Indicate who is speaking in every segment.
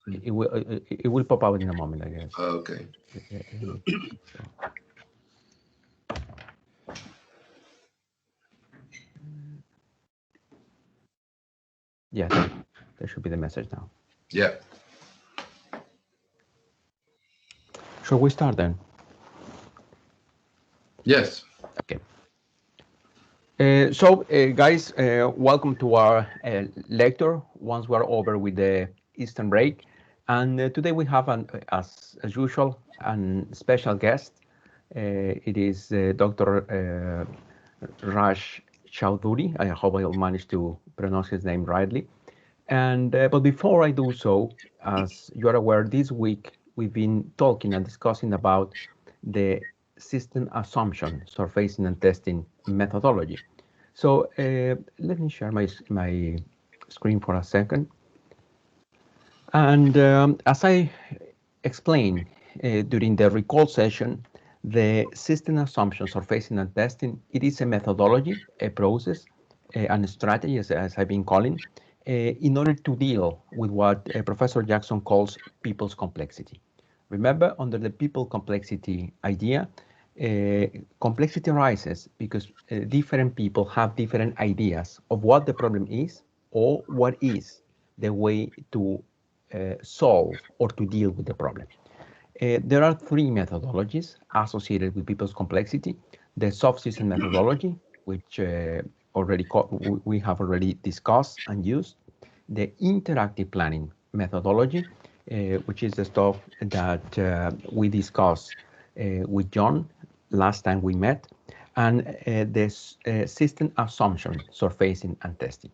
Speaker 1: it will pop out in a moment, I guess.
Speaker 2: Okay.
Speaker 1: So, yeah, there should be the message now.
Speaker 2: Yeah.
Speaker 1: Shall we start then?
Speaker 2: Yes.
Speaker 1: Okay. Guys, welcome to our lecture. Once we're over with the Eastern break, and today we have, as usual, a special guest. It is Dr. Raj Chowdhury. I hope I'll manage to pronounce his name rightly. And but before I do so, as you are aware, this week we've been talking and discussing about the system assumption, surfacing and testing methodology. So let me share my screen for a second. And as I explained during the recall session, the system assumption, surfacing and testing, it is a methodology, a process, and a strategy, as I've been calling, in order to deal with what Professor Jackson calls people's complexity. Remember, under the people complexity idea, complexity arises because different people have different ideas of what the problem is or what is the way to solve or to deal with the problem. There are three methodologies associated with people's complexity. The soft system methodology, which we have already discussed and used. The interactive planning methodology, which is the stuff that we discussed with John last time we met, and the system assumption, surfacing and testing.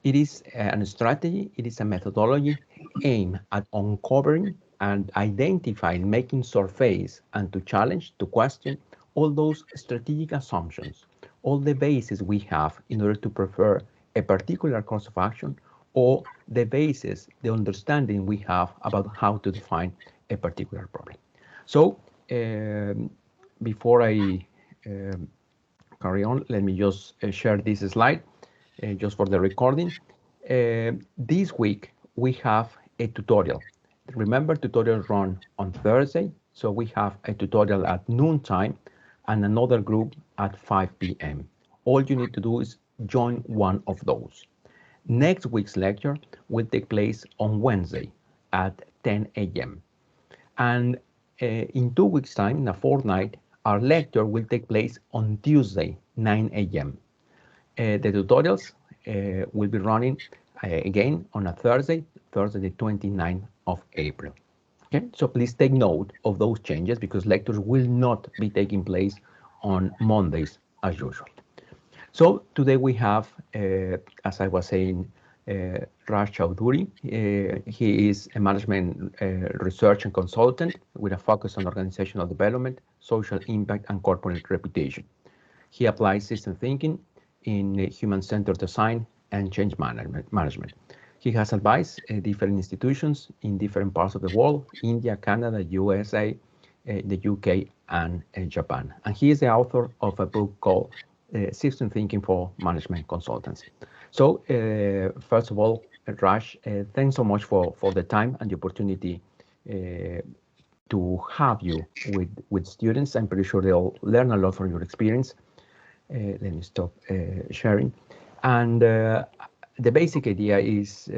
Speaker 1: It is a strategy, it is a methodology aimed at uncovering and identifying, making surface and to challenge, to question all those strategic assumptions, all the bases we have in order to prefer a particular course of action or the basis, the understanding we have about how to define a particular problem. So before I carry on, let me just share this slide just for the recording. This week we have a tutorial. Remember, tutorials run on Thursday, so we have a tutorial at noontime and another group at 5 p.m. All you need to do is join one of those. Next week's lecture will take place on Wednesday at 10 a.m. And in 2 weeks' time, in a fortnight, our lecture will take place on Tuesday, 9 a.m. The tutorials will be running again on a Thursday, Thursday the 29th of April. Okay, so please take note of those changes because lectures will not be taking place on Mondays as usual. So today we have, as I was saying, Raj Chowdhury. He is a management research and consultant with a focus on organizational development, social impact, and corporate reputation. He applies system thinking in human-centered design and change management. He has advised different institutions in different parts of the world, India, Canada, USA, the UK, and Japan. And he is the author of a book called System Thinking for Management Consultants. So first of all, Raj, thanks so much for the time and the opportunity to have you with students. I'm pretty sure they'll learn a lot from your experience. Let me stop sharing. And the basic idea is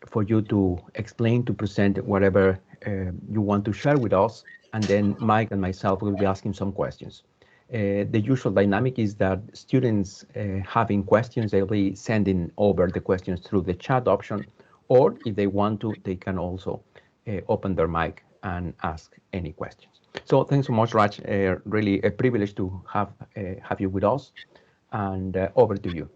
Speaker 1: for you to explain, to present whatever you want to share with us, and then Mike and myself will be asking some questions. The usual dynamic is that students having questions, they'll be sending over the questions through the chat option, or if they want to, they can also open their mic and ask any questions. So thanks so much, Raj. Really a privilege to have you with us, and over to you.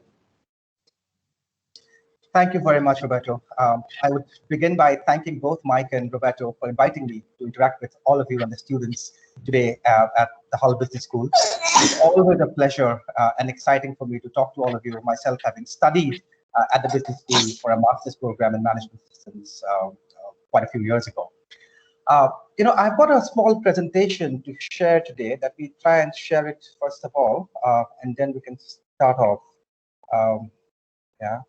Speaker 3: Thank you very much, Roberto. I would begin by thanking both Mike and Roberto for inviting me to interact with all of you and the students today at the Hull Business School. It's always a pleasure and exciting for me to talk to all of you, myself having studied at the business school for a master's program in management systems quite a few years ago. I've got a small presentation to share today that we try and share it first of all, and then we can start off. Yeah.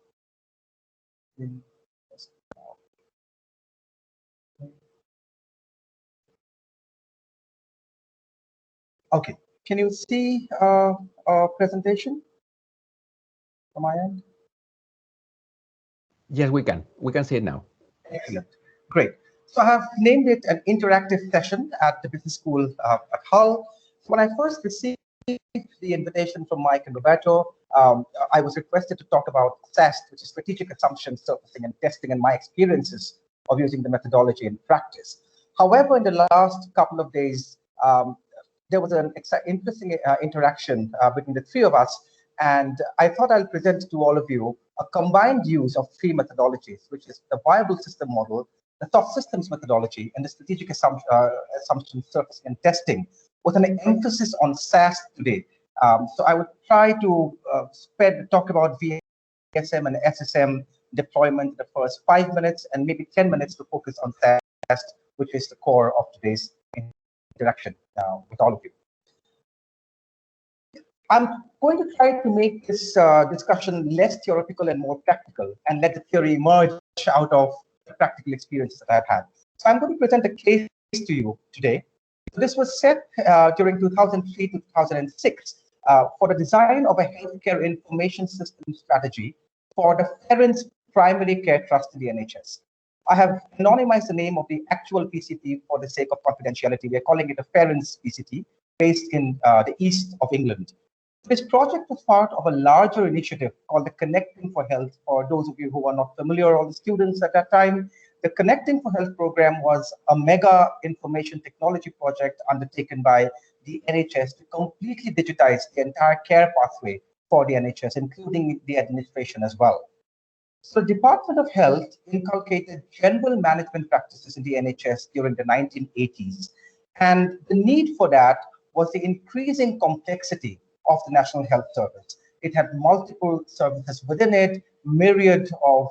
Speaker 3: Okay. Can you see our presentation from my end?
Speaker 1: Yes, we can. We can see it now.
Speaker 3: Excellent. Great. So I have named it an interactive session at the business school at Hull. So when I first received the invitation from Mike and Roberto, I was requested to talk about SAST, which is strategic assumption surfacing and testing, and my experiences of using the methodology in practice. However, in the last couple of days, there was an interesting interaction between the three of us, and I thought I'll present to all of you a combined use of three methodologies, which is the viable system model, the soft systems methodology, and the strategic assumption surfacing and testing, with an emphasis on SAST today. So I would try to talk about VSM and SSM deployment in the first 5 minutes, and maybe 10 minutes to focus on SAST, which is the core of today's interaction with all of you. I'm going to try to make this discussion less theoretical and more practical, and let the theory emerge out of the practical experiences that I've had. So I'm going to present a case to you today. This was set during 2003 to 2006 for the design of a healthcare information system strategy for the parents' primary care trust in the NHS. I have anonymized the name of the actual PCT for the sake of confidentiality. We're calling it a parents' PCT based in the east of England. This project was part of a larger initiative called the Connecting for Health. For those of you who are not familiar, all the students at that time, the Connecting for Health program was a mega information technology project undertaken by the NHS to completely digitize the entire care pathway for the NHS, including the administration as well. So the Department of Health inculcated general management practices in the NHS during the 1980s. And the need for that was the increasing complexity of the National Health Service. It had multiple services within it, myriad of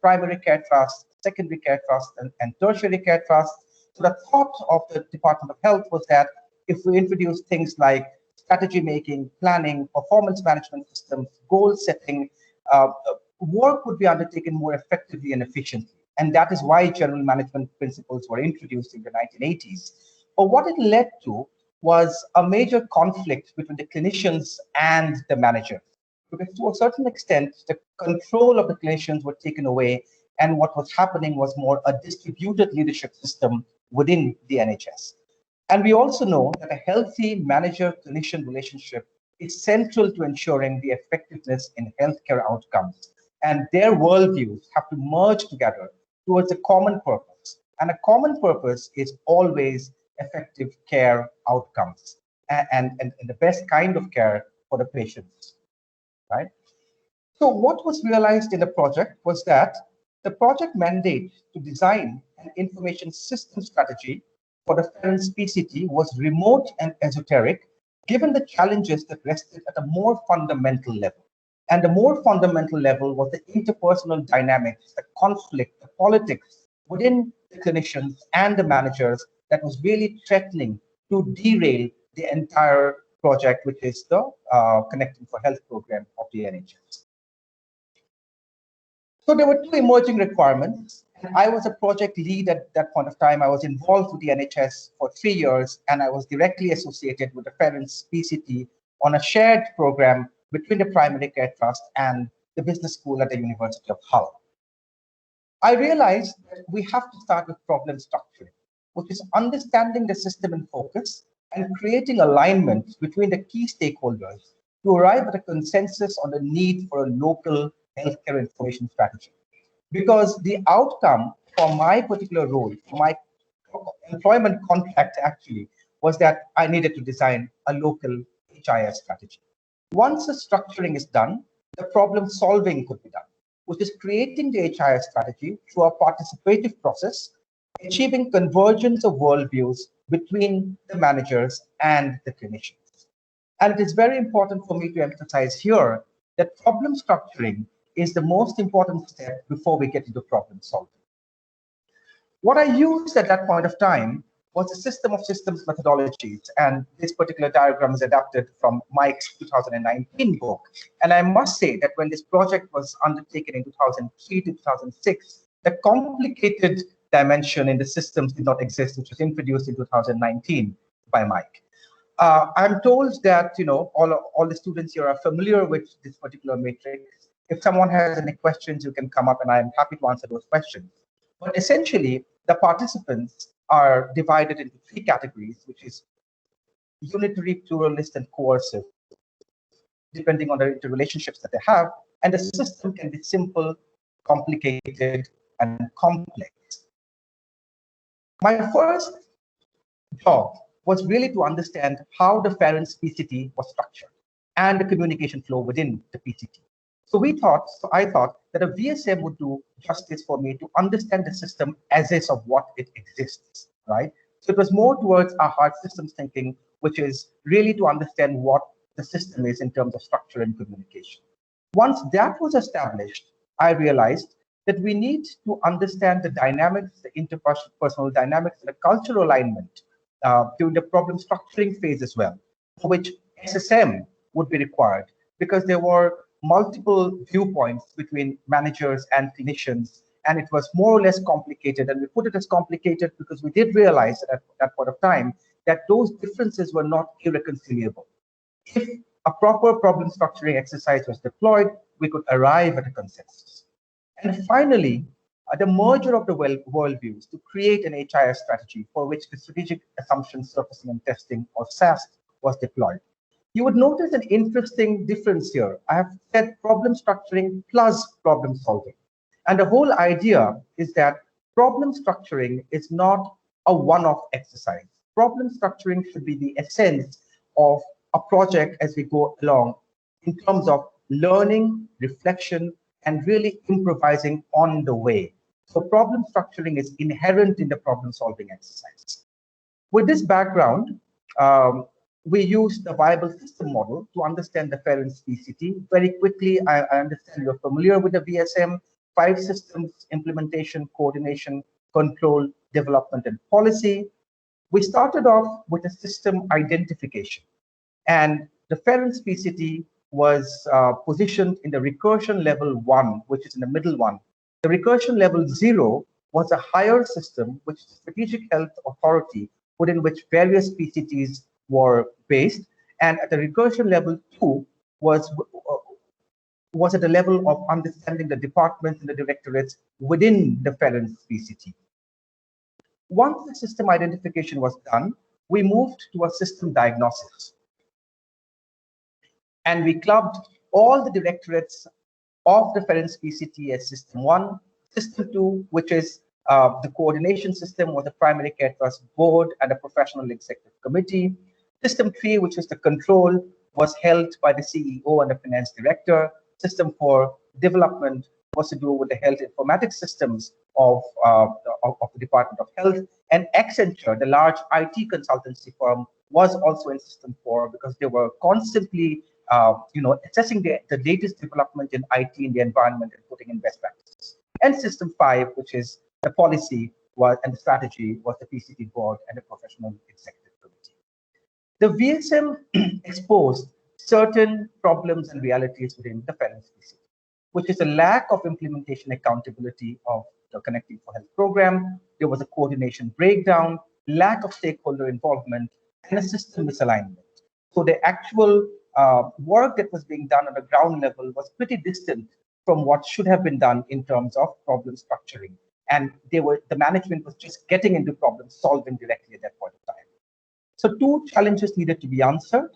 Speaker 3: primary care trusts, secondary care trusts, and tertiary care trusts. So the thought of the Department of Health was that if we introduce things like strategy making, planning, performance management systems, goal setting, uh, work would be undertaken more effectively and efficiently. And that is why general management principles were introduced in the 1980s. But what it led to was a major conflict between the clinicians and the managers. Because to a certain extent, the control of the clinicians were taken away, and what was happening was more a distributed leadership system within the NHS. And we also know that a healthy manager-clinician relationship is central to ensuring the effectiveness in healthcare outcomes. And their worldviews have to merge together towards a common purpose. And a common purpose is always effective care outcomes and the best kind of care for the patients, right? So what was realized in the project was that the project mandate to design an information system strategy for the parents' PCT was remote and esoteric, given the challenges that rested at a more fundamental level. And the more fundamental level was the interpersonal dynamics, the conflict, the politics within the clinicians and the managers that was really threatening to derail the entire project, which is the Connecting for Health program of the NHS. So there were two emerging requirements. And I was a project lead at that point of time. I was involved with the NHS for 3 years, and I was directly associated with the parents' PCT on a shared program between the Primary Care Trust and the business school at the University of Hull. I realized that we have to start with problem structuring, which is understanding the system in focus and creating alignment between the key stakeholders to arrive at a consensus on the need for a local healthcare information strategy. Because the outcome for my particular role, for my employment contract actually, was that I needed to design a local HIS strategy. Once the structuring is done, the problem solving could be done, which is creating the HIS strategy through a participative process, achieving convergence of worldviews between the managers and the clinicians. And it is very important for me to emphasize here that problem structuring is the most important step before we get into problem solving. What I used at that point of time was a system of systems methodologies, and this particular diagram is adapted from Mike's 2019 book. And I must say that when this project was undertaken in 2003 to 2006, the complicated dimension in the systems did not exist, which was introduced in 2019 by Mike. I'm told that all the students here are familiar with this particular matrix. If someone has any questions, you can come up, and I am happy to answer those questions. But essentially, the participants are divided into three categories, which is unitary, pluralist, and coercive, depending on the interrelationships that they have. And the system can be simple, complicated, and complex. My first job was really to understand how the Ferenc PCT was structured and the communication flow within the PCT. So I thought that a VSM would do justice for me to understand the system as is of what it exists, right? So it was more towards our hard systems thinking, which is really to understand what the system is in terms of structure and communication. Once that was established, I realized that we need to understand the dynamics, the interpersonal dynamics, and the cultural alignment during the problem structuring phase as well, for which SSM would be required because there were multiple viewpoints between managers and clinicians, and it was more or less complicated. And we put it as complicated because we did realize at that point of time that those differences were not irreconcilable. If a proper problem structuring exercise was deployed, we could arrive at a consensus. And finally, the merger of the worldviews to create an HIS strategy for which the strategic assumption surfacing and testing, or SAST, was deployed. You would notice an interesting difference here. I have said problem structuring plus problem solving. And the whole idea is that problem structuring is not a one-off exercise. Problem structuring should be the essence of a project as we go along in terms of learning, reflection, and really improvising on the way. So problem structuring is inherent in the problem solving exercise. With this background, we use the viable system model to understand the Ferenc PCT. Very quickly, I understand you're familiar with the VSM, 5 systems: implementation, coordination, control, development, and policy. We started off with a system identification, and the Ferenc PCT was positioned in the recursion level 1, which is in the middle one. The recursion level 0 was a higher system, which is strategic health authority, within which various PCTs were based. And at the recursion level 2 was at the level of understanding the departments and the directorates within the Ferenc PCT. Once the system identification was done, we moved to a system diagnosis. And we clubbed all the directorates of the Ferenc PCT as System 1, System 2, which is the coordination system, was the primary care trust board and a professional executive committee. System 3, which is the control, was held by the CEO and the finance director. System 4, development, was to do with the health informatics systems of the Department of Health. And Accenture, the large IT consultancy firm, was also in System 4 because they were constantly assessing the latest development in IT in the environment and putting in best practices. And System 5, which is the policy and the strategy, was the PCT board and the professional executive committee. The VSM exposed certain problems and realities within the Ferenc PCT, which is a lack of implementation accountability of the Connecting for Health program. There was a coordination breakdown, lack of stakeholder involvement, and a system misalignment. So the actual work that was being done on the ground level was pretty distant from what should have been done in terms of problem structuring. And the management was just getting into problem solving directly at that point of time. So 2 challenges needed to be answered.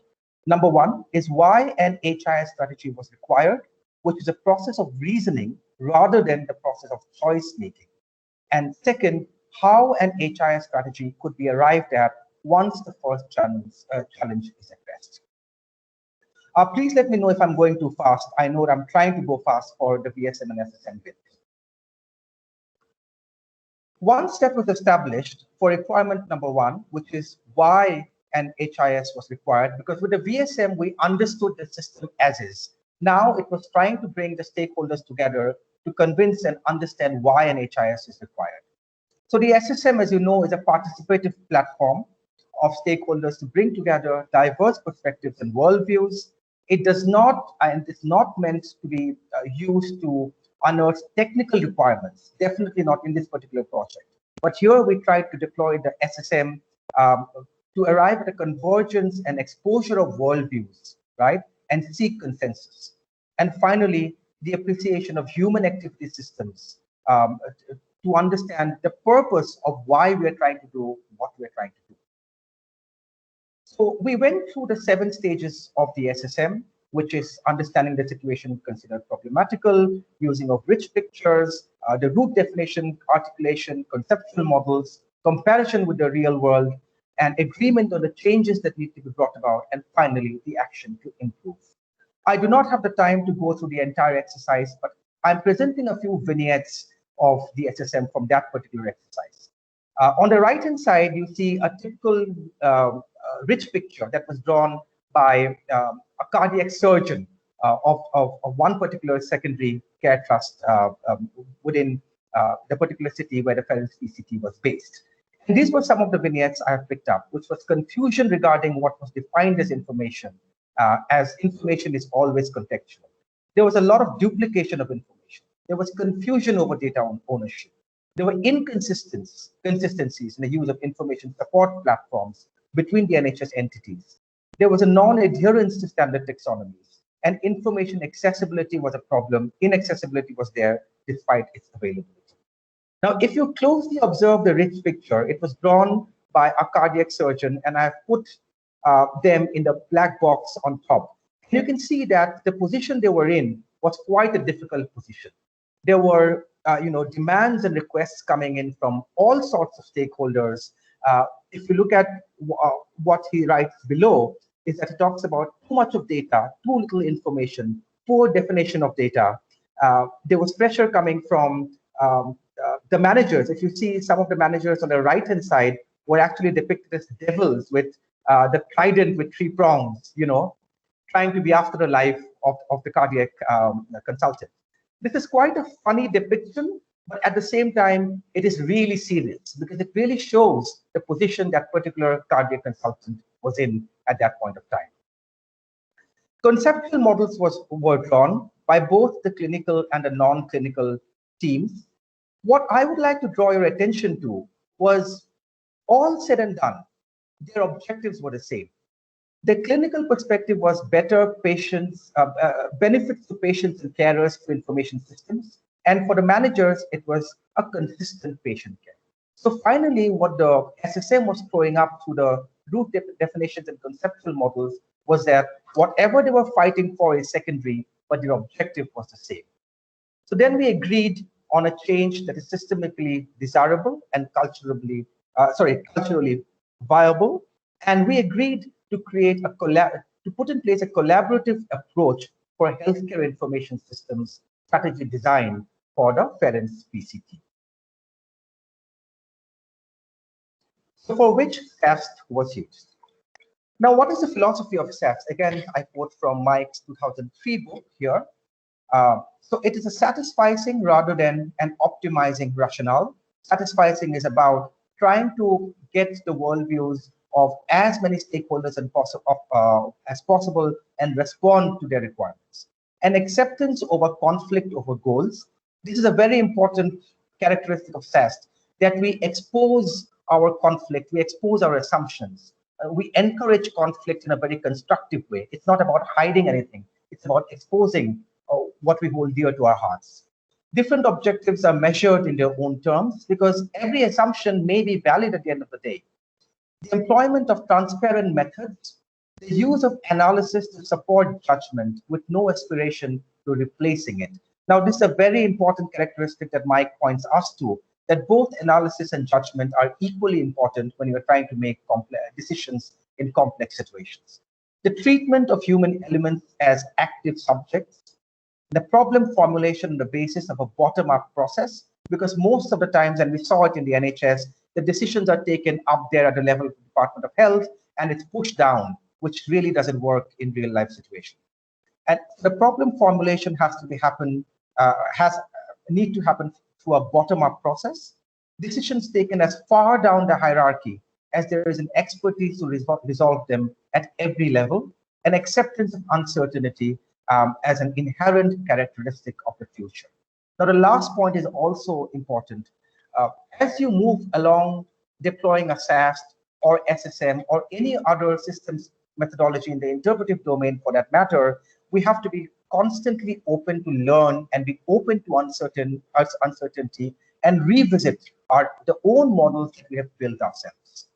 Speaker 3: Number 1 is why an HIS strategy was required, which is a process of reasoning rather than the process of choice making. And second, how an HIS strategy could be arrived at once the first challenge is addressed. Please let me know if I'm going too fast. I know I'm trying to go fast for the VSM and SSM bit. One step was established for requirement number 1, which is why an HIS was required, because with the VSM, we understood the system as is. Now it was trying to bring the stakeholders together to convince and understand why an HIS is required. So the SSM, as you know, is a participative platform of stakeholders to bring together diverse perspectives and worldviews. It does not, and it's not meant to be used to unearth technical requirements, definitely not in this particular project. But here we tried to deploy the SSM to arrive at a convergence and exposure of worldviews, right? And seek consensus. And finally, the appreciation of human activity systems um, to understand the purpose of why we're trying to do what we're trying to do. So we went through the 7 stages of the SSM, which is understanding the situation considered problematical, using of rich pictures, the root definition, articulation, conceptual models, comparison with the real world, and agreement on the changes that need to be brought about, and finally, the action to improve. I do not have the time to go through the entire exercise, but I'm presenting a few vignettes of the SSM from that particular exercise. On the right-hand side, you see a typical rich picture that was drawn by a cardiac surgeon of one particular secondary care trust within the particular city where the Ferenc PCT was based. And these were some of the vignettes I have picked up, which was confusion regarding what was defined as information is always contextual. There was a lot of duplication of information. There was confusion over data ownership. There were inconsistencies in the use of information support platforms between the NHS entities. There was a non-adherence to standard taxonomies, and information accessibility was a problem. Inaccessibility was there despite its availability. Now, if you closely observe the rich picture, it was drawn by a cardiac surgeon, and I've put them in the black box on top. And you can see that the position they were in was quite a difficult position. There were demands and requests coming in from all sorts of stakeholders. If you look at what he writes below, is that he talks about too much of data, too little information, poor definition of data. There was pressure coming from the managers. If you see some of the managers on the right-hand side were actually depicted as devils with the trident with 3 prongs, trying to be after the life of the cardiac consultant. This is quite a funny depiction, but at the same time, it is really serious because it really shows the position that particular cardiac consultant was in at that point of time. Conceptual models were drawn by both the clinical and the non-clinical teams. What I would like to draw your attention to was, all said and done, their objectives were the same. The clinical perspective was better benefits to patients and carers through information systems. And for the managers, it was a consistent patient care. So finally, what the SSM was throwing up through the root definitions and conceptual models was that whatever they were fighting for is secondary, but their objective was the same. So then we agreed on a change that is systemically desirable and culturally viable. And we agreed to create to put in place a collaborative approach for healthcare information systems strategy design for the Ferenc PCT. So for which SAST was used. Now, what is the philosophy of SAST? Again, I quote from Mike's 2003 book here. So it is a satisficing rather than an optimizing rationale. Satisficing is about trying to get the worldviews of as many stakeholders as possible and respond to their requirements. And acceptance over conflict over goals. This is a very important characteristic of SAST, that we expose our conflict, we expose our assumptions. We encourage conflict in a very constructive way. It's not about hiding anything. It's about exposing what we hold dear to our hearts. Different objectives are measured in their own terms because every assumption may be valid at the end of the day. The employment of transparent methods, the use of analysis to support judgment with no aspiration to replacing it. Now, this is a very important characteristic that Mike points us to, that both analysis and judgment are equally important when you're trying to make decisions in complex situations. The treatment of human elements as active subjects, the problem formulation on the basis of a bottom-up process, because most of the times, and we saw it in the NHS, the decisions are taken up there at the level of the Department of Health, and it's pushed down, which really doesn't work in real life situations. And the problem formulation need to happen through a bottom-up process. Decisions taken as far down the hierarchy as there is an expertise to resolve them at every level, and acceptance of uncertainty as an inherent characteristic of the future. Now, the last point is also important. As you move along deploying a SAST, or SSM or any other systems methodology in the interpretive domain for that matter, we have to be constantly open to learn and be open to uncertainty and revisit the own models that we have built ourselves.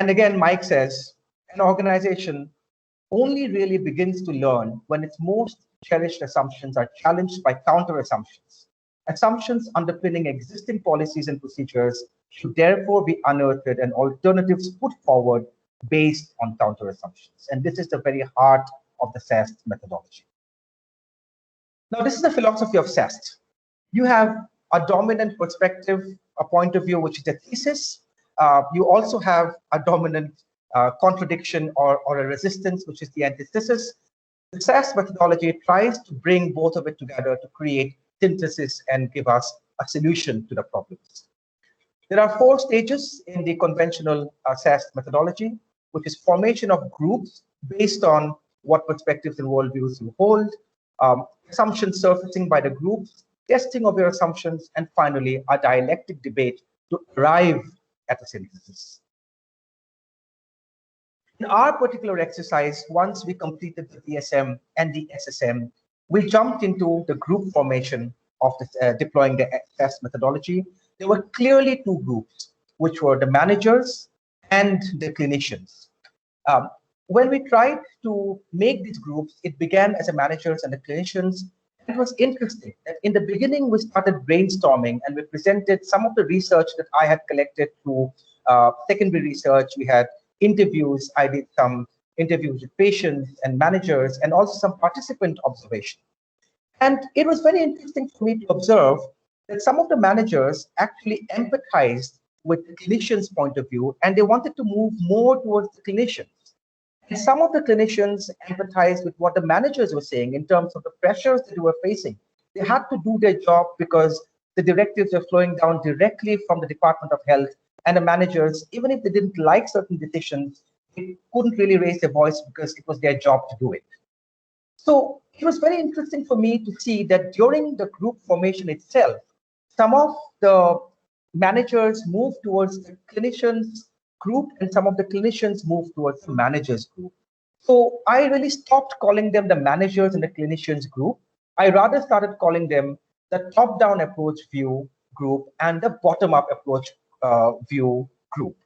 Speaker 3: And again, Mike says, an organization only really begins to learn when its most cherished assumptions are challenged by counter assumptions. Assumptions underpinning existing policies and procedures should therefore be unearthed and alternatives put forward based on counter assumptions. And this is the very heart of the SAST methodology. Now, this is the philosophy of SAST. You have a dominant perspective, a point of view, which is the thesis. You also have a dominant contradiction or a resistance, which is the antithesis. The SAST methodology tries to bring both of it together to create synthesis and give us a solution to the problems. There are 4 stages in the conventional SAST methodology, which is formation of groups based on what perspectives and worldviews you hold, assumption surfacing by the groups, testing of your assumptions, and finally, a dialectic debate to arrive at a synthesis. In our particular exercise, once we completed the DSM and the SSM, we jumped into the group formation of deploying the SAST methodology. There were clearly 2 groups, which were the managers and the clinicians. When we tried to make these groups, it began as the managers and the clinicians. It was interesting that in the beginning, we started brainstorming and we presented some of the research that I had collected through secondary research. We had interviews. I did some interviews with patients and managers and also some participant observation. And it was very interesting for me to observe that some of the managers actually empathized with the clinician's point of view and they wanted to move more towards the clinicians. And some of the clinicians empathized with what the managers were saying in terms of the pressures that they were facing. They had to do their job because the directives were flowing down directly from the Department of Health, and the managers, even if they didn't like certain decisions, they couldn't really raise their voice because it was their job to do it. So it was very interesting for me to see that during the group formation itself, some of the managers moved towards the clinicians group and some of the clinicians moved towards the managers group. So I really stopped calling them the managers and the clinicians group. I rather started calling them the top-down approach view group and the bottom-up approach view group.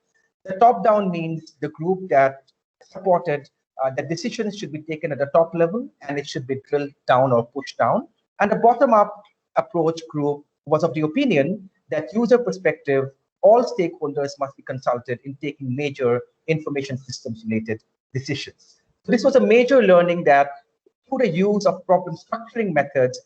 Speaker 3: The top-down means the group that supported that decisions should be taken at the top level and it should be drilled down or pushed down. And the bottom-up approach group was of the opinion that user perspective, all stakeholders must be consulted in taking major information systems related decisions. So this was a major learning that through the use of problem structuring methods,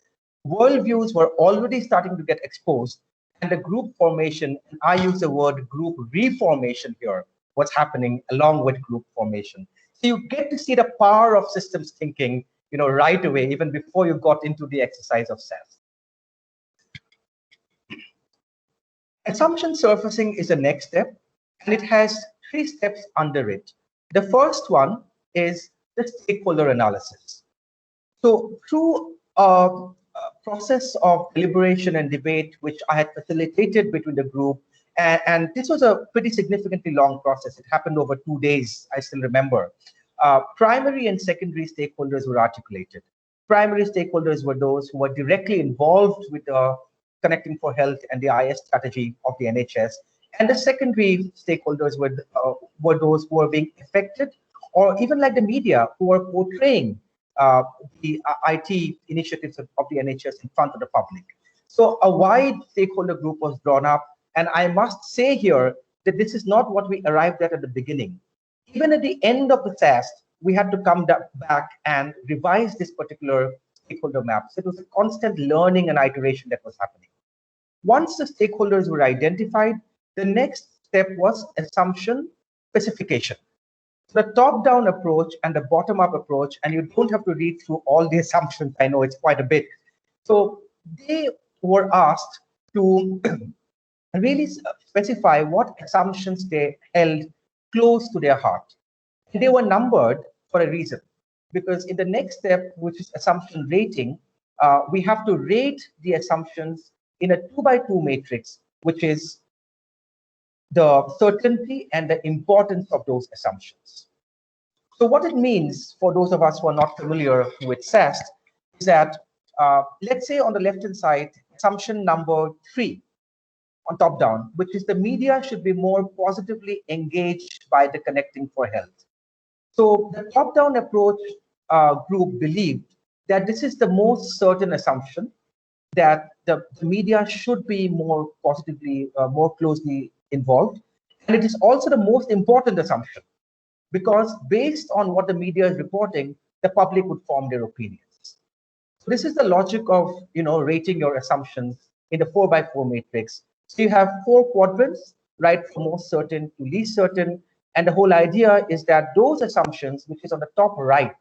Speaker 3: worldviews were already starting to get exposed and the group formation, and I use the word group reformation here, what's happening along with group formation. So you get to see the power of systems thinking, right away, even before you got into the exercise of SAST. Assumption surfacing is the next step, and it has 3 steps under it. The first one is the stakeholder analysis. So through a process of deliberation and debate, which I had facilitated between the group, and this was a pretty significantly long process. It happened over 2 days, I still remember. Primary and secondary stakeholders were articulated. Primary stakeholders were those who were directly involved with the Connecting for Health and the IS strategy of the NHS. And the secondary stakeholders were those who were being affected, or even like the media, who were portraying the IT initiatives of the NHS in front of the public. So a wide stakeholder group was drawn up. And I must say here that this is not what we arrived at the beginning. Even at the end of the SAST, we had to come back and revise this particular stakeholder map. So it was a constant learning and iteration that was happening. Once the stakeholders were identified, the next step was assumption specification. The top-down approach and the bottom-up approach, and you don't have to read through all the assumptions, I know it's quite a bit. So they were asked to really specify what assumptions they held close to their heart. And they were numbered for a reason, because in the next step, which is assumption rating, we have to rate the assumptions in a 2x2 matrix, which is the certainty and the importance of those assumptions. So what it means for those of us who are not familiar with SAST is that, let's say on the left-hand side, assumption number 3 on top down, which is the media should be more positively engaged by the Connecting for Health. So the top-down approach group believed that this is the most certain assumption, that the media should be more positively, more closely involved. And it is also the most important assumption, because based on what the media is reporting, the public would form their opinions. So this is the logic of rating your assumptions in the 4x4 matrix. So you have 4 quadrants, right, from most certain to least certain. And the whole idea is that those assumptions, which is on the top right,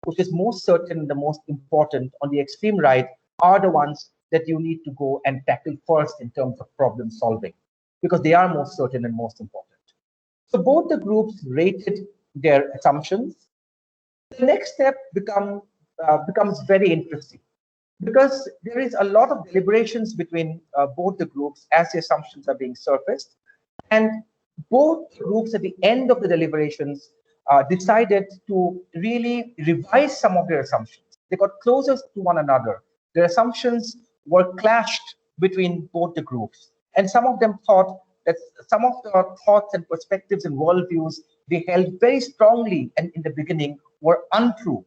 Speaker 3: which is most certain and the most important on the extreme right, are the ones that you need to go and tackle first in terms of problem solving, because they are most certain and most important. So both the groups rated their assumptions. The next step becomes very interesting, because there is a lot of deliberations between both the groups as the assumptions are being surfaced. And both groups at the end of the deliberations decided to really revise some of their assumptions. They got closer to one another. Their assumptions were clashed between both the groups. And some of them thought that some of the thoughts and perspectives and worldviews they held very strongly and in the beginning were untrue,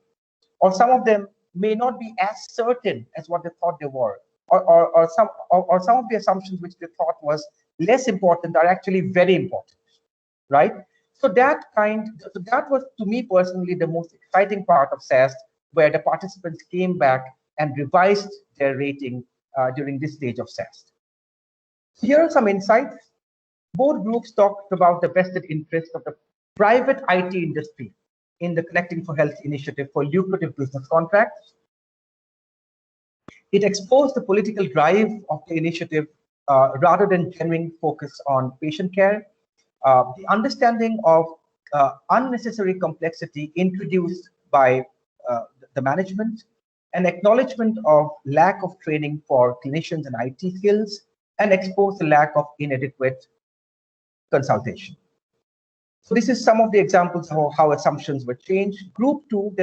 Speaker 3: or some of them may not be as certain as what they thought they were, or some of the assumptions which they thought was less important are actually very important, right? So that was, to me personally, the most exciting part of SAST, where the participants came back and revised their rating during this stage of SAST. Here are some insights. Both groups talked about the vested interest of the private IT industry in the Connecting for Health initiative for lucrative business contracts. It exposed the political drive of the initiative rather than genuine focus on patient care. The understanding of unnecessary complexity introduced by the management, an acknowledgement of lack of training for clinicians and IT skills, and exposed the lack of inadequate consultation. So this is some of the examples of how assumptions were changed. Group one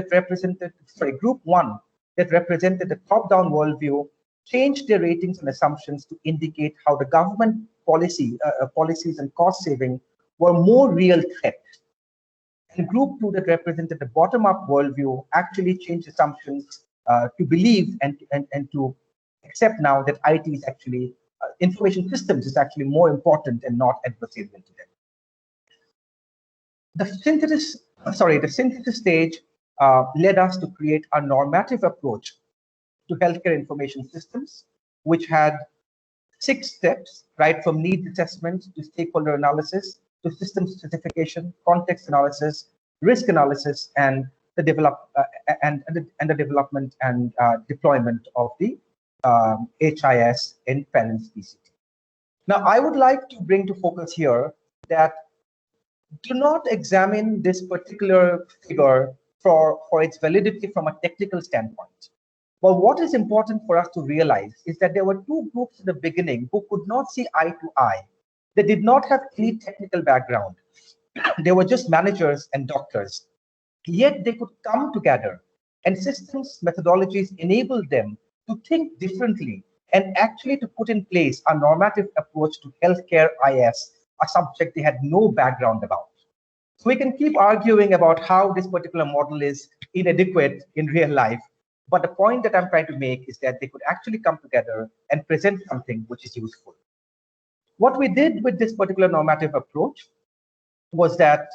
Speaker 3: that represented the top-down worldview changed their ratings and assumptions to indicate how the government policies and cost saving were more real threats. And group two that represented the bottom-up worldview actually changed assumptions to believe and to accept now that IT is actually, information systems is actually more important and not adversarial to them. The synthesis stage led us to create a normative approach to healthcare information systems, which had 6 steps, right, from needs assessment to stakeholder analysis to system specification, context analysis, risk analysis, and the development and deployment of the HIS in parents PCT. Now, I would like to bring to focus here that do not examine this particular figure for its validity from a technical standpoint. But what is important for us to realize is that there were 2 groups in the beginning who could not see eye to eye. They did not have any technical background. They were just managers and doctors. Yet they could come together, and systems methodologies enabled them to think differently and actually to put in place a normative approach to healthcare IS, a subject they had no background about. So we can keep arguing about how this particular model is inadequate in real life, but the point that I'm trying to make is that they could actually come together and present something which is useful. What we did with this particular normative approach was that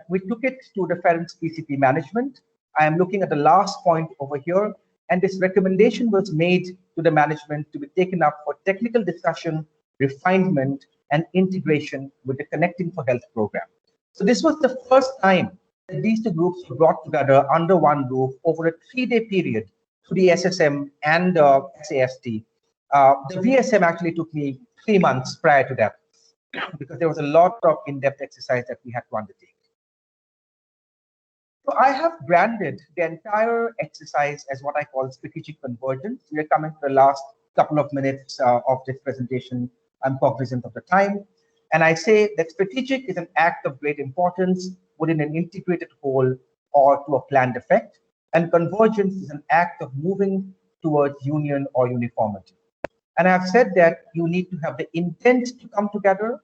Speaker 3: we took it to the parents PCP management. I am looking at the last point over here, and this recommendation was made to the management to be taken up for technical discussion, refinement, and integration with the Connecting for Health program. So this was the first time that these 2 groups were brought together under one roof over a 3-day period through the SSM and SAST. The VSM actually took me 3 months prior to that, because there was a lot of in-depth exercise that we had to undertake. So I have branded the entire exercise as what I call strategic convergence. We are coming to the last couple of minutes of this presentation. I'm cognizant of the time. And I say that strategic is an act of great importance within an integrated whole or to a planned effect. And convergence is an act of moving towards union or uniformity. And I've said that you need to have the intent to come together.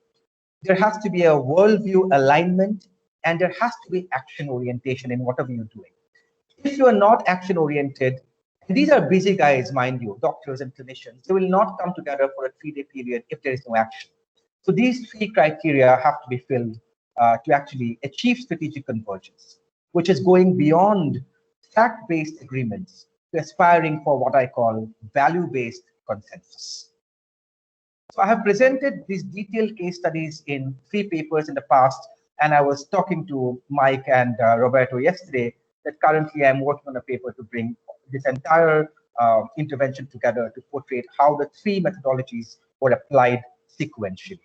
Speaker 3: There has to be a worldview alignment, and there has to be action orientation in whatever you're doing. If you are not action oriented, and these are busy guys, mind you, doctors and clinicians, they will not come together for a 3-day period if there is no action. So these 3 criteria have to be filled to actually achieve strategic convergence, which is going beyond fact-based agreements to aspiring for what I call value-based consensus. So I have presented these detailed case studies in 3 papers in the past, and I was talking to Mike and Roberto yesterday that currently I'm working on a paper to bring this entire intervention together to portray how the 3 methodologies were applied sequentially.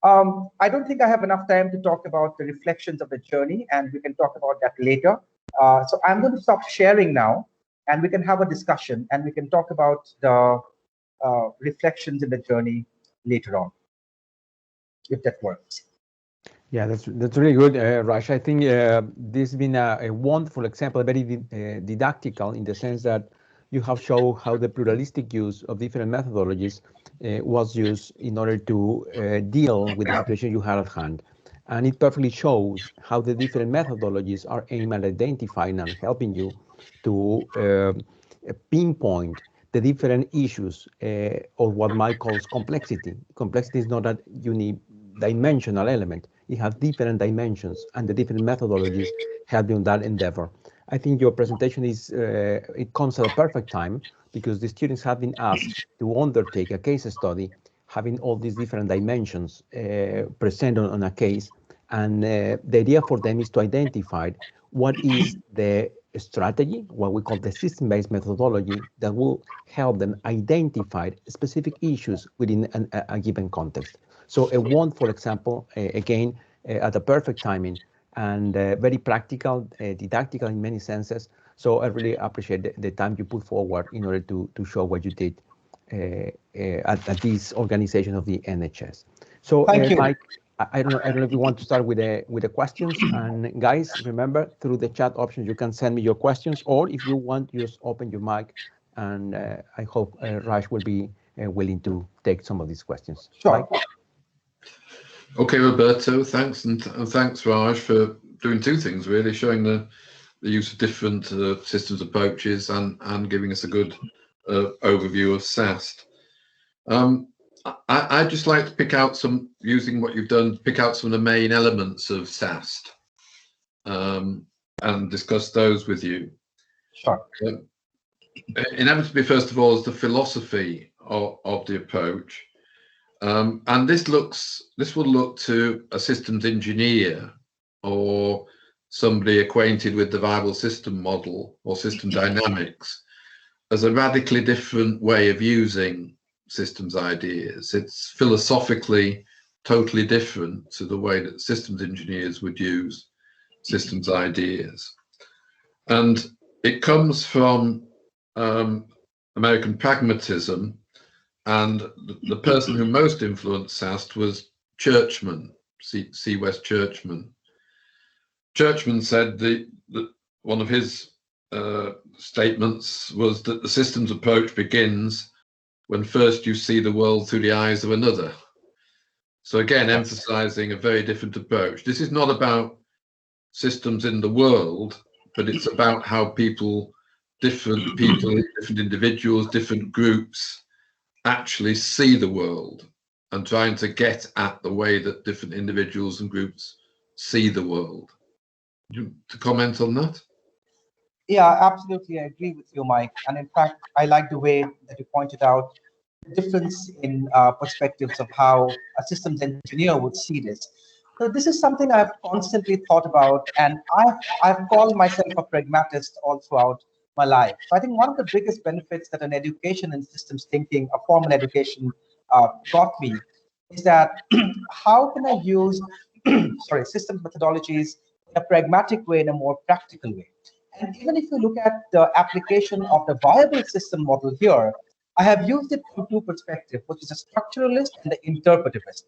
Speaker 3: I don't think I have enough time to talk about the reflections of the journey, and we can talk about that later. So I'm going to stop sharing now, and we can have a discussion, and we can talk about the reflections in the journey later on, if that works.
Speaker 1: Yeah, that's really good, Raj. I think this has been a wonderful example, very didactical in the sense that you have shown how the pluralistic use of different methodologies was used in order to deal with the situation you had at hand. And it perfectly shows how the different methodologies are aimed at identifying and helping you to pinpoint the different issues or what Mike calls complexity. Complexity is not a unidimensional element. It has different dimensions, and the different methodologies help you in that endeavor. I think your presentation it comes at a perfect time because the students have been asked to undertake a case study, having all these different dimensions present on a case. And the idea for them is to identify what is the strategy, what we call the system-based methodology, that will help them identify specific issues within a given context. So a wonderful example, again, at the perfect timing, and very practical, didactical in many senses. So I really appreciate the time you put forward in order to show what you did at this organization of the NHS. So
Speaker 3: Thank you.
Speaker 1: Mike, I don't know if you want to start with the questions. And guys, remember, through the chat options, you can send me your questions, or if you want, just open your mic, and I hope Raj will be willing to take some of these questions.
Speaker 3: Sure.
Speaker 1: Mike?
Speaker 2: Okay, Roberto, thanks, and thanks, Raj, for doing 2 things, really, showing the use of different systems approaches and giving us a good overview of SAST. I'd just like to pick out some, using what you've done, pick out some of the main elements of SAST and discuss those with you.
Speaker 3: Sure.
Speaker 2: Inevitably, first of all, is the philosophy of the approach. And this will look to a systems engineer or somebody acquainted with the viable system model or system dynamics as a radically different way of using systems ideas. It's philosophically totally different to the way that systems engineers would use systems ideas. And it comes from American pragmatism. And the person who most influenced SAST was Churchman, C. West Churchman. Churchman said that one of his statements was that the systems approach begins when first you see the world through the eyes of another. So again, emphasizing a very different approach. This is not about systems in the world, but it's about how different individuals, different groups, actually see the world, and trying to get at the way that different individuals and groups see the world. Do you want to comment on that?
Speaker 3: Yeah, absolutely. I agree with you, Mike. And in fact, I like the way that you pointed out the difference in perspectives of how a systems engineer would see this. So this is something I've constantly thought about, and I've called myself a pragmatist all throughout my life. So I think one of the biggest benefits that an education in systems thinking, a formal education, got me is that how can I use systems methodologies in a pragmatic way, in a more practical way. And even if you look at the application of the viable system model here, I have used it from two perspectives, which is a structuralist and the interpretivist.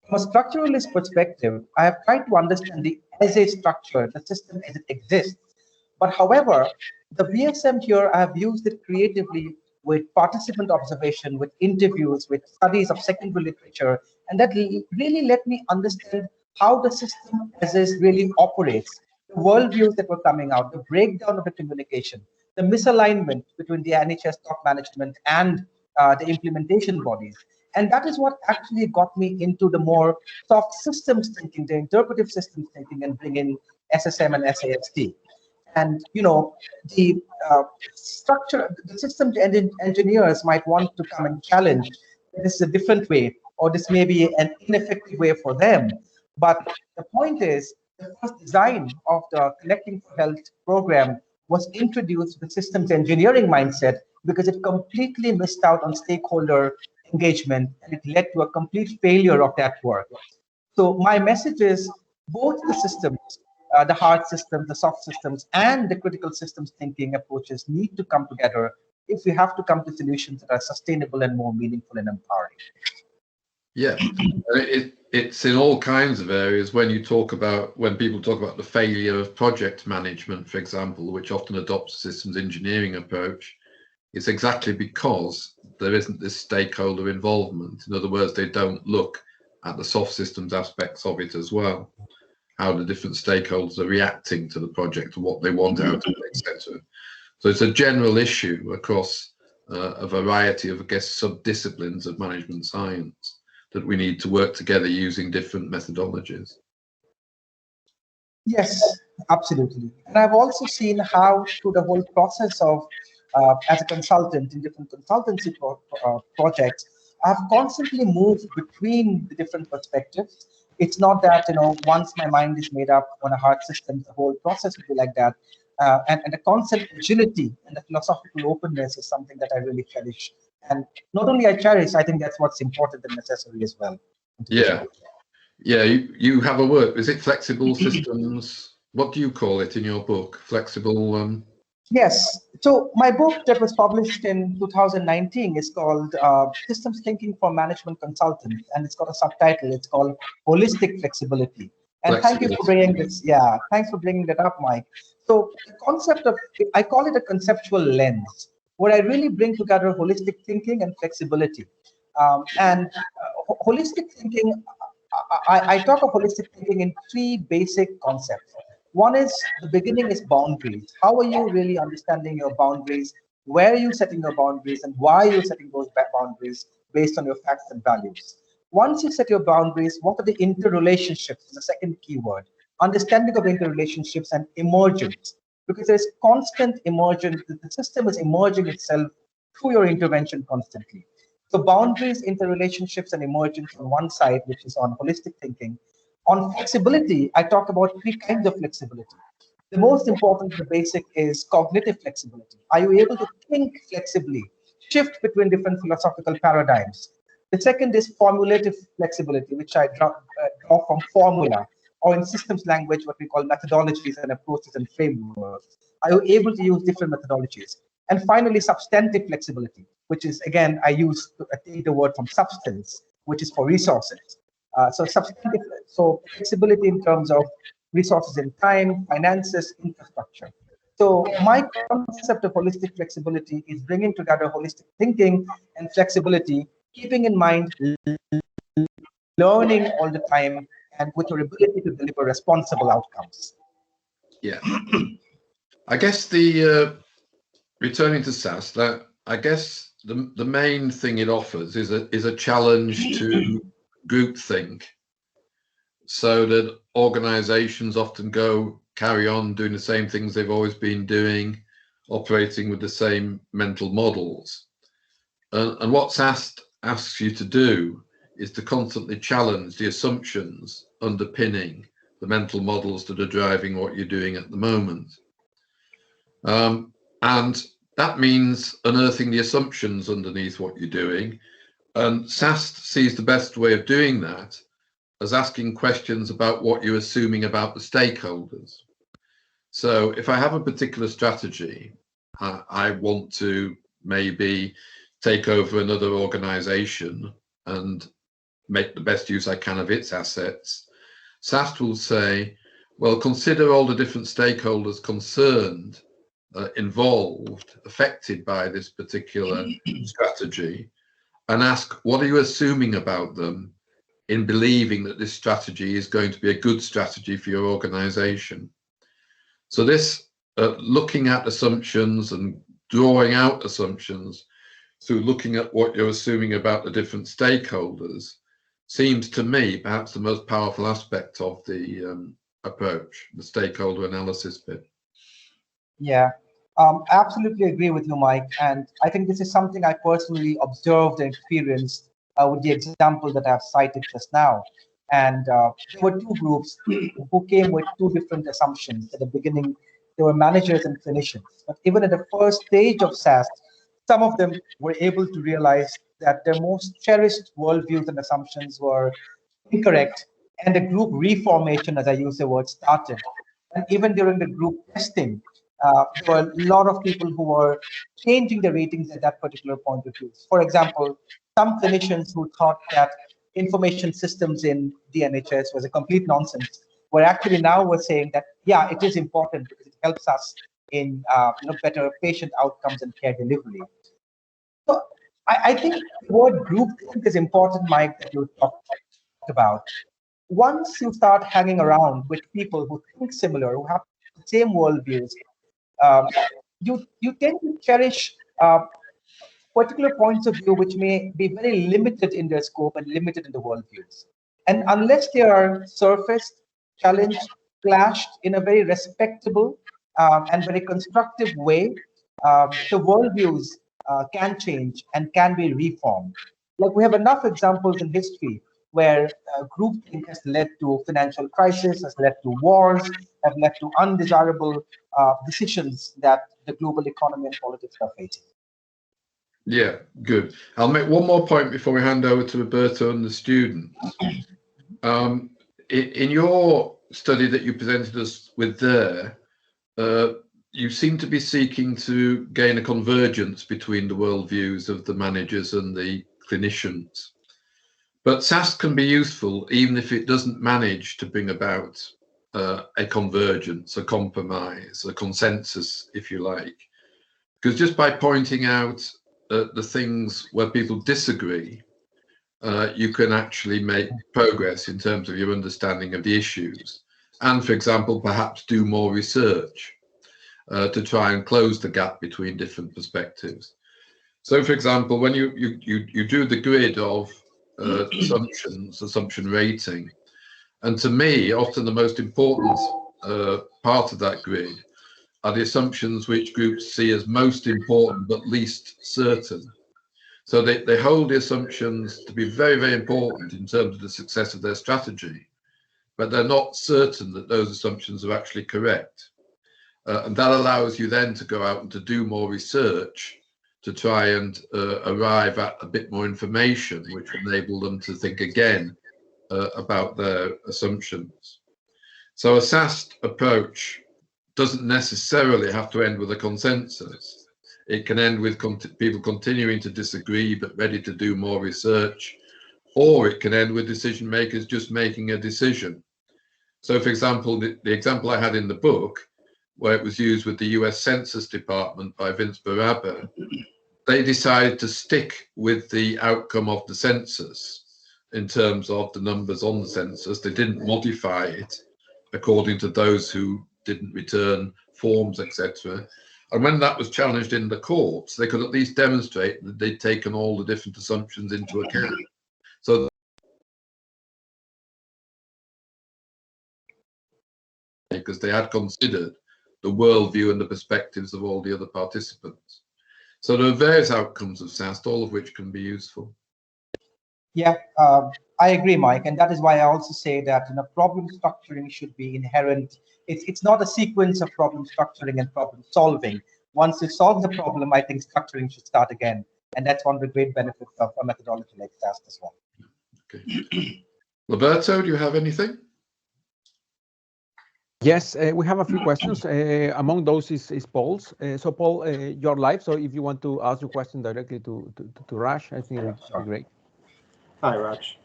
Speaker 3: From a structuralist perspective, I have tried to understand the as a structure, the system as it exists. But however, the VSM here, I have used it creatively with participant observation, with interviews, with studies of secondary literature, and that really let me understand how the system as is really operates, the worldviews that were coming out, the breakdown of the communication, the misalignment between the NHS top management and the implementation bodies. And that is what actually got me into the more soft systems thinking, the interpretive systems thinking, and bring in SSM and SAST. And the structure, the systems engineers might want to come and challenge that this is a different way, or this may be an ineffective way for them. But the point is, the first design of the Connecting for Health program was introduced with systems engineering mindset because it completely missed out on stakeholder engagement, and it led to a complete failure of that work. So my message is both the systems, the hard systems, the soft systems, and the critical systems thinking approaches need to come together if we have to come to solutions that are sustainable and more meaningful and empowering.
Speaker 2: Yeah, it's in all kinds of areas. When people talk about the failure of project management, for example, which often adopts a systems engineering approach, it's exactly because there isn't this stakeholder involvement. In other words, they don't look at the soft systems aspects of it as well, how the different stakeholders are reacting to the project and what they want out of it, etc. So it's a general issue across a variety of, I guess, sub-disciplines of management science that we need to work together using different methodologies.
Speaker 3: Yes, absolutely. And I've also seen how through the whole process of, as a consultant in different consultancy projects, I've constantly moved between the different perspectives. It's not that, once my mind is made up on a hard system, the whole process will be like that. And the constant agility and the philosophical openness is something that I really cherish. And not only I cherish, I think that's what's important and necessary as well.
Speaker 2: Yeah. Yeah, you have a word. Is it flexible systems? What do you call it in your book? Flexible.
Speaker 3: Yes. So my book that was published in 2019 is called Systems Thinking for Management Consultants, and it's got a subtitle. It's called Holistic Flexibility. And thank you for bringing this. Yeah, thanks for bringing that up, Mike. So the concept of, I call it a conceptual lens, where I really bring together holistic thinking and flexibility. Holistic thinking, I talk of holistic thinking in three basic concepts. One is, the beginning is boundaries. How are you really understanding your boundaries? Where are you setting your boundaries, and why are you setting those boundaries based on your facts and values? Once you set your boundaries, what are the interrelationships? The second keyword, understanding of interrelationships and emergence, because there's constant emergence. The system is emerging itself through your intervention constantly. So boundaries, interrelationships, and emergence on one side, which is on holistic thinking. On flexibility, I talk about three kinds of flexibility. The most important, the basic, is cognitive flexibility. Are you able to think flexibly, shift between different philosophical paradigms? The second is formulative flexibility, which I draw from formula, or in systems language, what we call methodologies and approaches and frameworks. Are you able to use different methodologies? And finally, substantive flexibility, which is, again, I take the word from substance, which is for resources. So flexibility in terms of resources in time, finances, infrastructure. So my concept of holistic flexibility is bringing together holistic thinking and flexibility, keeping in mind learning all the time, and with your ability to deliver responsible outcomes.
Speaker 2: Yeah. I guess the returning to SAST, I guess the main thing it offers is a challenge to groupthink, so that organizations often carry on doing the same things they've always been doing, operating with the same mental models. And what SAST asks you to do is to constantly challenge the assumptions underpinning the mental models that are driving what you're doing at the moment. And that means unearthing the assumptions underneath what you're doing. And SAST sees the best way of doing that as asking questions about what you're assuming about the stakeholders. So if I have a particular strategy, I want to maybe take over another organization and make the best use I can of its assets, SAST will say, well, consider all the different stakeholders concerned, involved, affected by this particular strategy, and ask, what are you assuming about them in believing that this strategy is going to be a good strategy for your organization? So this looking at assumptions and drawing out assumptions through looking at what you're assuming about the different stakeholders seems to me perhaps the most powerful aspect of the approach, the stakeholder analysis bit.
Speaker 3: Yeah, absolutely agree with you, Mike. And I think this is something I personally observed and experienced with the example that I've cited just now. And there were two groups who came with two different assumptions. At the beginning, there were managers and clinicians. But even at the first stage of SAST, some of them were able to realize that their most cherished worldviews and assumptions were incorrect, and the group reformation, as I use the word, started. And even during the group testing, there were a lot of people who were changing the ratings at that particular point of view. For example, some clinicians who thought that information systems in the NHS was a complete nonsense were actually now were saying that, yeah, it is important because it helps us in better patient outcomes and care delivery. So I think the word groupthink is important, Mike, that you talked about. Once you start hanging around with people who think similar, who have the same worldviews, um, you tend to cherish particular points of view which may be very limited in their scope and limited in the worldviews. And unless they are surfaced, challenged, clashed in a very respectable and very constructive way, the worldviews can change and can be reformed. Like we have enough examples in history where groupthink has led to financial crisis, has led to wars, have led to undesirable decisions that the global economy and politics are facing.
Speaker 2: Yeah, good. I'll make one more point before we hand over to Roberto and the students. In your study that you presented us with there, you seem to be seeking to gain a convergence between the worldviews of the managers and the clinicians. But SAST can be useful even if it doesn't manage to bring about a convergence, a compromise, a consensus, if you like. Because just by pointing out the things where people disagree, you can actually make progress in terms of your understanding of the issues. And, for example, perhaps do more research to try and close the gap between different perspectives. So, for example, when you do the grid of assumptions, assumption rating, and to me, often the most important part of that grid are the assumptions which groups see as most important but least certain. So they hold the assumptions to be very, very important in terms of the success of their strategy, but they're not certain that those assumptions are actually correct. And that allows you then to go out and to do more research to try and arrive at a bit more information, which will enable them to think again about their assumptions. So a SAST approach doesn't necessarily have to end with a consensus. It can end with people continuing to disagree but ready to do more research, or it can end with decision makers just making a decision. So, for example, the example I had in the book, where it was used with the US Census Department by Vince Barabba, they decided to stick with the outcome of the census in terms of the numbers on the census. They didn't modify it according to those who didn't return forms, etc. And when that was challenged in the courts, they could at least demonstrate that they'd taken all the different assumptions into account. So because they had considered the worldview and the perspectives of all the other participants. So there are various outcomes of SAST, all of which can be useful.
Speaker 3: Yeah, I agree, Mike, and that is why I also say that problem structuring should be inherent. It's not a sequence of problem structuring and problem solving. Once you solve the problem, I think structuring should start again, and that's one of the great benefits of a methodology like SAST as well.
Speaker 2: Okay. Roberto, do you have anything?
Speaker 1: Yes, we have a few questions. Among those is Paul's. So Paul, you're live. So if you want to ask your question directly to Raj, I think it would be great.
Speaker 4: Hi, Raj.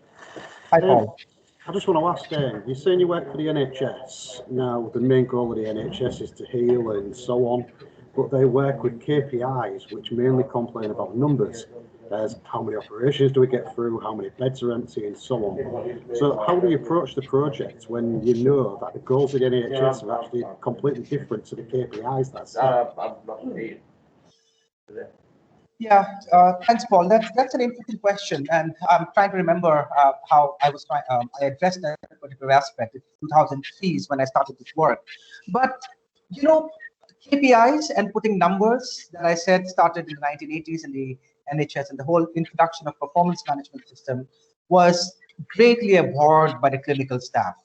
Speaker 3: Hi, Paul.
Speaker 4: I just want to ask, you're saying you work for the NHS. Now, the main goal of the NHS is to heal and so on, but they work with KPIs, which mainly complain about numbers. As how many operations do we get through, how many beds are empty, and so on. So how do you approach the project when you know that the goals of the NHS are actually completely different to the KPIs that's set?
Speaker 3: Yeah, thanks, Paul. That's an interesting question, and I'm trying to remember how I addressed that particular aspect. In 2003 is when I started this work, but you know, KPIs and putting numbers that I said started in the 1980s in the NHS, and the whole introduction of performance management system was greatly abhorred by the clinical staff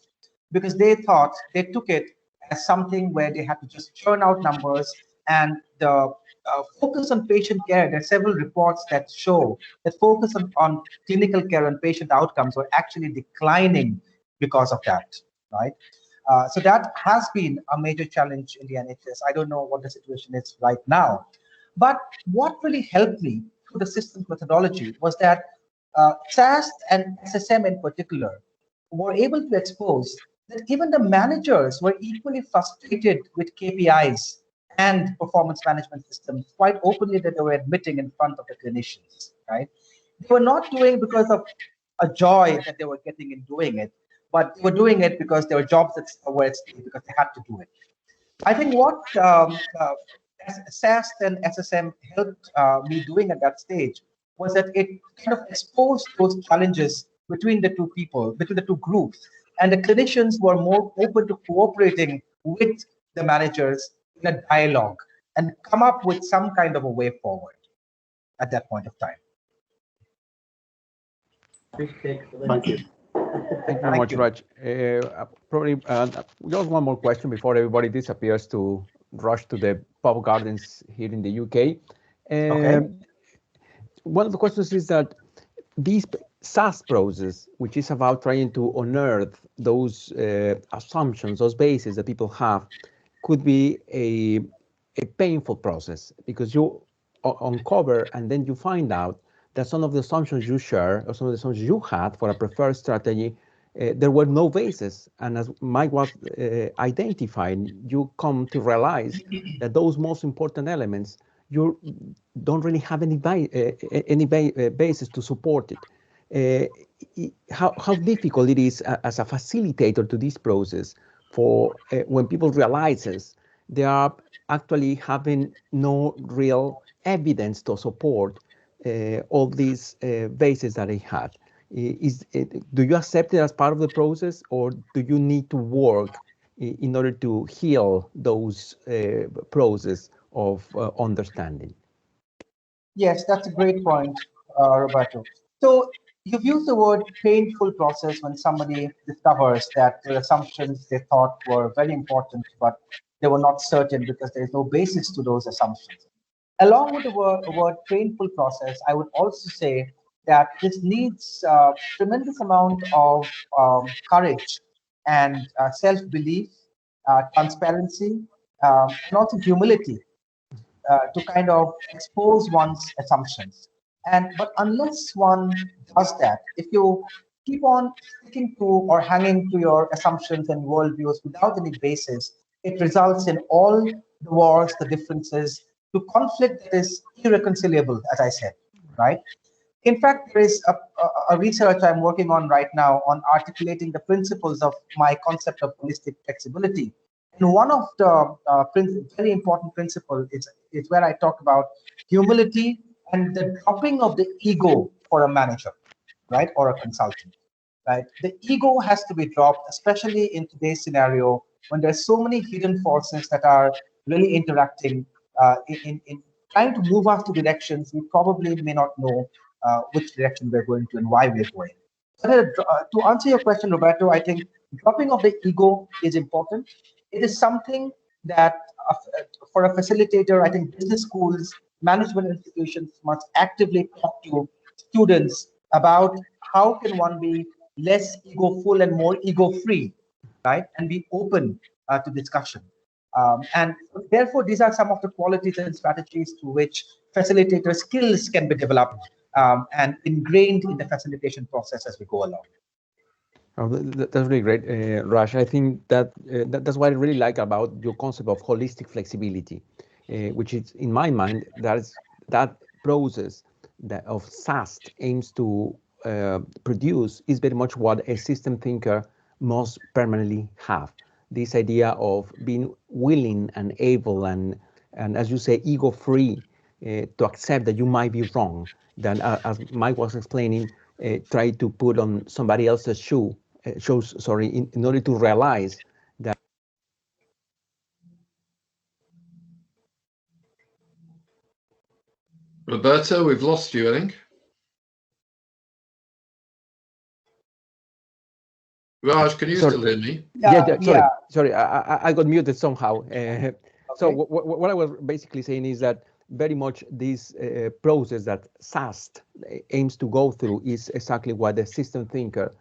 Speaker 3: because they took it as something where they had to just churn out numbers and the focus on patient care. There are several reports that show that focus on clinical care and patient outcomes were actually declining because of that, right? So that has been a major challenge in the NHS. I don't know what the situation is right now. But what really helped me through the systems methodology was that SAST and SSM in particular were able to expose that even the managers were equally frustrated with KPIs and performance management systems quite openly that they were admitting in front of the clinicians, right? They were not doing because of a joy that they were getting in doing it, but they were doing it because there were jobs that were at stake because they had to do it. I think what SAST and SSM helped me doing at that stage was that it kind of exposed those challenges between the two people, between the two groups, and the clinicians were more open to cooperating with the managers in a dialogue and come up with some kind of a way forward at that point of time.
Speaker 4: Thank you.
Speaker 1: Thank you very much, Raj. Probably just one more question before everybody disappears to rush to the pub gardens here in the UK.
Speaker 3: Okay.
Speaker 1: One of the questions is that this SAST process, which is about trying to unearth those assumptions, those bases that people have, could be a painful process because you uncover and then you find out that some of the assumptions you share or some of the assumptions you had for a preferred strategy, there were no bases. And as Mike was identifying, you come to realize that those most important elements, you don't really have any basis to support it. How difficult it is as a facilitator to this process for when people realizes they are actually having no real evidence to support all these bases that they had. Do you accept it as part of the process, or do you need to work in order to heal those process of understanding?
Speaker 3: Yes, that's a great point, Roberto. So you've used the word painful process when somebody discovers that their assumptions they thought were very important, but they were not certain because there is no basis to those assumptions. Along with the word painful process, I would also say that this needs a tremendous amount of courage and self-belief, transparency, and also humility to kind of expose one's assumptions. But unless one does that, if you keep on sticking to or hanging to your assumptions and worldviews without any basis, it results in all the wars, the differences, to conflict that is irreconcilable, as I said, right? In fact, there is a research I'm working on right now on articulating the principles of my concept of holistic flexibility. And one of the very important principles is where I talk about humility and the dropping of the ego for a manager, right, or a consultant, right? The ego has to be dropped, especially in today's scenario when there's so many hidden forces that are really interacting in trying to move us to directions we probably may not know which direction we're going to and why we're going. But to answer your question, Roberto, I think dropping of the ego is important. It is something that for a facilitator, I think business schools, management institutions must actively talk to students about how can one be less ego-full and more ego-free, right? And be open to discussion. And therefore, these are some of the qualities and strategies through which facilitator skills can be developed and ingrained in the facilitation process as we go along.
Speaker 1: Oh, that's really great, Raj. I think that's what I really like about your concept of holistic flexibility, which is, in my mind, that process that of SAST aims to produce is very much what a system thinker must permanently have. This idea of being willing and able and as you say, ego-free to accept that you might be wrong. That, as Mike was explaining, try to put on somebody else's shoes, sorry, in order to realize that.
Speaker 2: Roberto, we've lost you, I think. Raj, can you still hear me?
Speaker 1: Sorry, I got muted somehow. So what I was basically saying is that very much this process that SAST aims to go through is exactly what the system thinker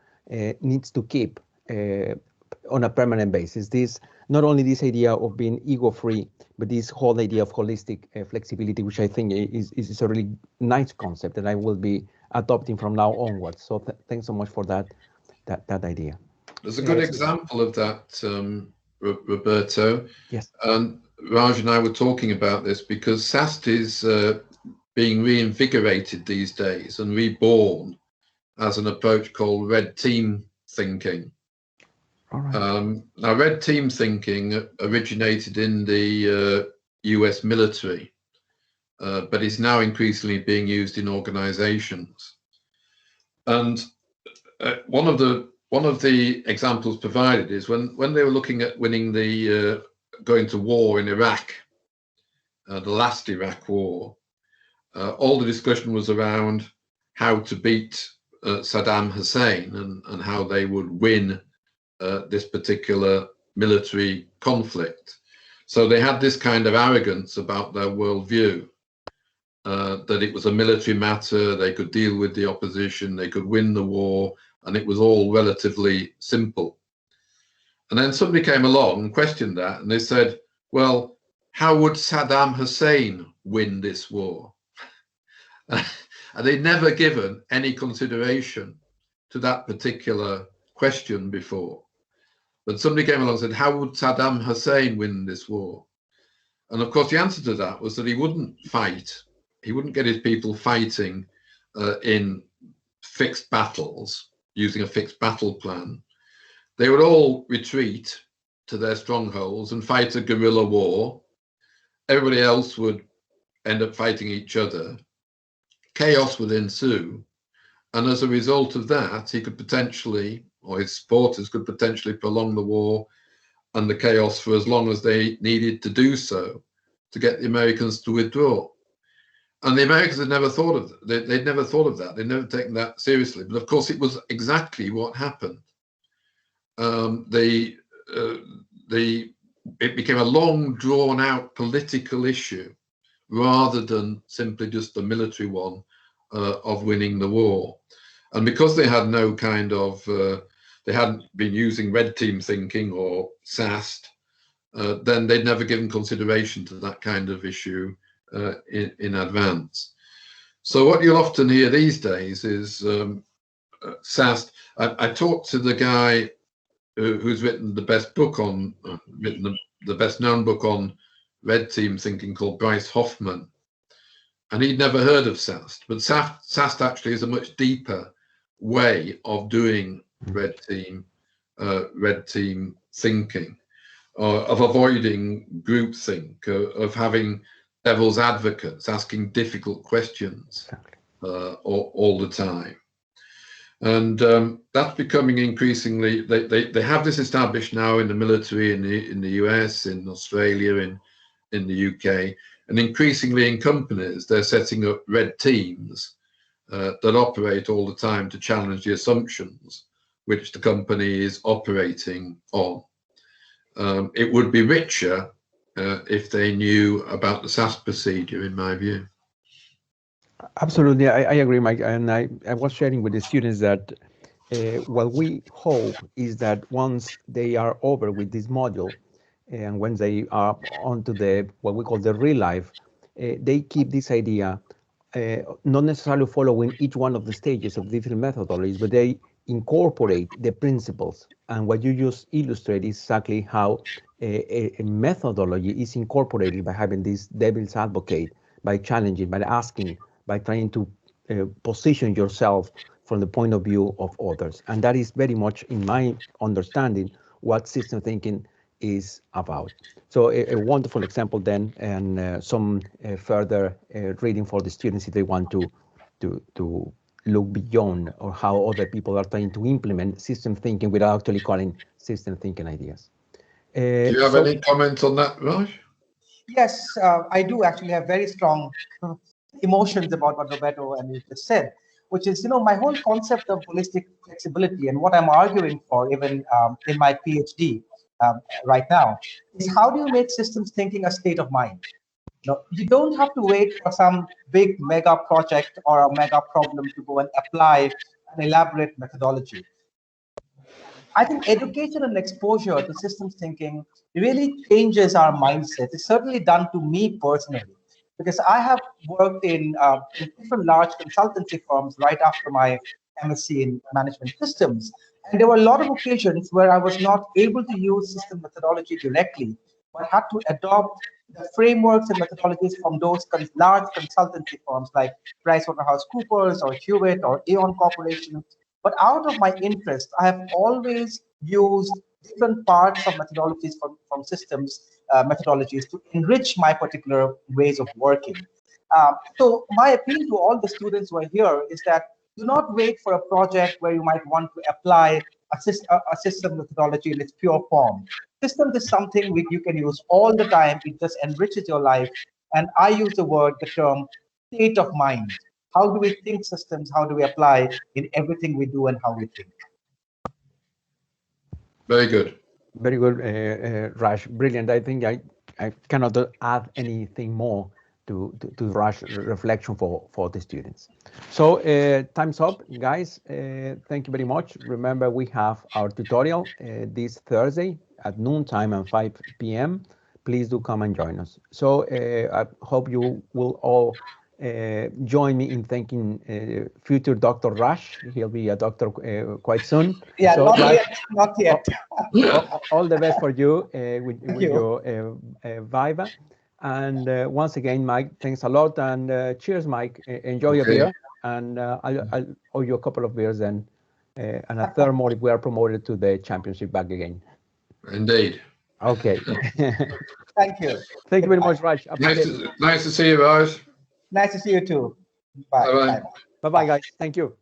Speaker 1: needs to keep on a permanent basis. This not only this idea of being ego-free, but this whole idea of holistic flexibility, which I think is a really nice concept that I will be adopting from now onwards. So thanks so much for that idea.
Speaker 2: There's a good example of that, Roberto.
Speaker 1: Yes.
Speaker 2: And Raj and I were talking about this because SAST is being reinvigorated these days and reborn as an approach called red team thinking.
Speaker 1: All right.
Speaker 2: Now, red team thinking originated in the US military, but is now increasingly being used in organizations. And one of the examples provided is when they were looking at winning going to war in Iraq, the last Iraq war, all the discussion was around how to beat Saddam Hussein and how they would win this particular military conflict. So they had this kind of arrogance about their worldview, that it was a military matter, they could deal with the opposition, they could win the war, and it was all relatively simple. And then somebody came along and questioned that, and they said, well, how would Saddam Hussein win this war? And they'd never given any consideration to that particular question before. But somebody came along and said, how would Saddam Hussein win this war? And of course, the answer to that was that he wouldn't fight. He wouldn't get his people fighting in fixed battles, using a fixed battle plan. They would all retreat to their strongholds and fight a guerrilla war. Everybody else would end up fighting each other. Chaos would ensue. And as a result of that, he could potentially, or his supporters could potentially prolong the war and the chaos for as long as they needed to do so to get the Americans to withdraw. And the Americans had never thought of that. They'd never thought of that. They'd never taken that seriously. But of course, it was exactly what happened. It became a long, drawn-out political issue rather than simply just a military one of winning the war. And because they had no kind of, they hadn't been using red team thinking or SAST, then they'd never given consideration to that kind of issue in advance. So what you'll often hear these days is SAST. I talked to the guy who's written the best book on, the best known book on red team thinking, called Bryce Hoffman. And he'd never heard of SAST, but SAST actually is a much deeper way of doing red team thinking, of avoiding groupthink, of having devil's advocates, asking difficult questions all the time. And that's becoming increasingly, they have this established now in the military, in the US, in Australia, in the UK, and increasingly in companies, they're setting up red teams that operate all the time to challenge the assumptions which the company is operating on. It would be richer if they knew about the SAST procedure, in my view.
Speaker 1: Absolutely, I agree, Mike. And I was sharing with the students that what we hope is that once they are over with this module, and when they are onto the what we call the real life, they keep this idea not necessarily following each one of the stages of different methodologies, but they incorporate the principles. And what you just illustrate is exactly how a methodology is incorporated by having this devil's advocate, by challenging, by asking, by trying to position yourself from the point of view of others. And that is very much, in my understanding, what system thinking is about. So a wonderful example then, and some further reading for the students if they want to look beyond or how other people are trying to implement system thinking without actually calling system thinking ideas.
Speaker 2: Do you have any comments on that, Raj?
Speaker 3: Yes, I do actually have very strong emotions about what Roberto and you just said, which is, my whole concept of holistic flexibility and what I'm arguing for, even in my PhD right now, is how do you make systems thinking a state of mind? You don't have to wait for some big mega project or a mega problem to go and apply an elaborate methodology. I think education and exposure to systems thinking really changes our mindset. It's certainly done to me personally, because I have worked in different large consultancy firms right after my MSc in management systems. And there were a lot of occasions where I was not able to use system methodology directly, but had to adopt the frameworks and methodologies from those large consultancy firms like PricewaterhouseCoopers or Hewitt or Aon Corporation. But out of my interest, I have always used different parts of methodologies from systems methodologies to enrich my particular ways of working. So my appeal to all the students who are here is that do not wait for a project where you might want to apply a system methodology in its pure form. Systems is something which you can use all the time. It just enriches your life. And I use the term state of mind. How do we think systems? How do we apply in everything we do and how we think?
Speaker 2: Very good.
Speaker 1: Very good, Raj. Brilliant. I think I cannot add anything more to Raj's reflection for the students. So time's up, guys. Thank you very much. Remember, we have our tutorial this Thursday at noontime and 5 p.m. Please do come and join us. So I hope you will all join me in thanking future Dr. Raj. He'll be a doctor quite soon.
Speaker 3: Yeah,
Speaker 1: so,
Speaker 3: not yet.
Speaker 1: All the best for you with
Speaker 3: you.
Speaker 1: your Viva. And once again, Mike, thanks a lot. And cheers, Mike. Enjoy your beer. And I'll owe you a couple of beers then. And a third more if we are promoted to the championship back again.
Speaker 2: Indeed.
Speaker 1: Okay.
Speaker 3: Thank you.
Speaker 1: Thank you very much, Raj.
Speaker 2: Nice to see you, guys.
Speaker 3: Nice to see you too. Bye.
Speaker 2: Bye-bye.
Speaker 1: Bye-bye, guys. Thank you.